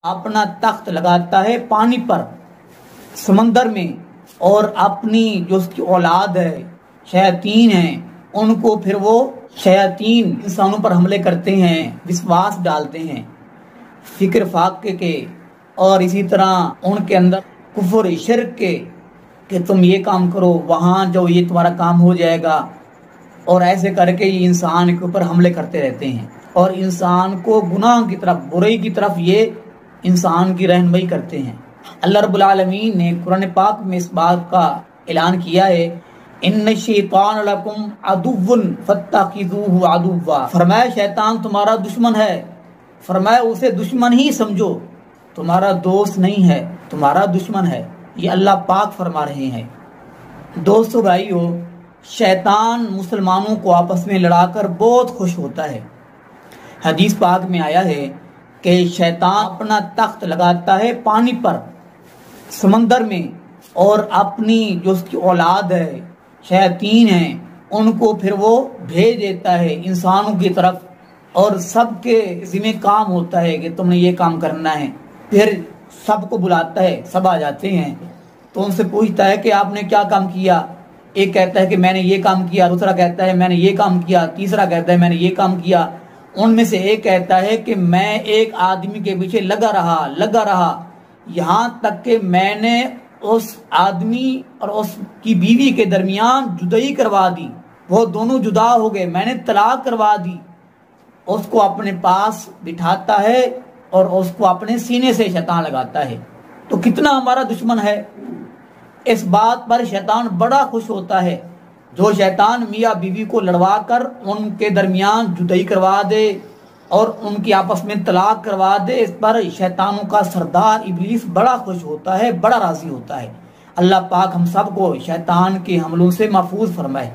अपना तख्त लगाता है पानी पर, समंदर में, और अपनी जो उसकी औलाद है, शयातीन है, उनको फिर वो शयातीन इंसानों पर हमले करते हैं, विश्वास डालते हैं फिक्र फाके के, और इसी तरह उनके अंदर कुफर शिर्क के कि तुम ये काम करो, वहाँ जो ये तुम्हारा काम हो जाएगा, और ऐसे करके ये इंसान के ऊपर हमले करते रहते हैं और इंसान को गुनाह की तरफ, बुराई की तरफ ये इंसान की रहनुमाई करते हैं। अल्लाह रब्बुल आलमीन ने कुरान पाक में इस बात का ऐलान किया है, इन्न शैतान लकुम अदुव्वुन फत्तखिज़ूहु अदुव्वा, फरमाया शैतान तुम्हारा दुश्मन है, फरमाया उसे दुश्मन ही समझो, तुम्हारा दोस्त नहीं है, तुम्हारा दुश्मन है। ये अल्लाह पाक फरमा रहे हैं। दोस्तों भाइयों, शैतान मुसलमानों को आपस में लड़ाकर बहुत खुश होता है। हदीस पाक में आया है कि शैतान अपना तख्त लगाता है पानी पर, समंदर में, और अपनी जो उसकी औलाद है, शयातीन है, उनको फिर वो भेज देता है इंसानों की तरफ, और सबके जिम्मे काम होता है कि तुमने ये काम करना है। फिर सबको बुलाता है, सब आ जाते हैं, तो उनसे पूछता है कि आपने क्या काम किया। एक कहता है कि मैंने ये काम किया, दूसरा कहता है मैंने ये काम किया, तीसरा कहता है मैंने ये काम किया। उनमें से एक कहता है कि मैं एक आदमी के पीछे लगा रहा यहाँ तक कि मैंने उस आदमी और उसकी बीवी के दरमियान जुदाई करवा दी, वो दोनों जुदा हो गए, मैंने तलाक करवा दी। उसको अपने पास बिठाता है और उसको अपने सीने से शैतान लगाता है। तो कितना हमारा दुश्मन है। इस बात पर शैतान बड़ा खुश होता है। जो शैतान मियाँ बीवी को लड़वा कर उनके दरमियान जुदाई करवा दे और उनकी आपस में तलाक करवा दे, इस पर शैतानों का सरदार इब्लीस बड़ा खुश होता है, बड़ा राजी होता है। अल्लाह पाक हम सबको शैतान के हमलों से महफूज फरमाए।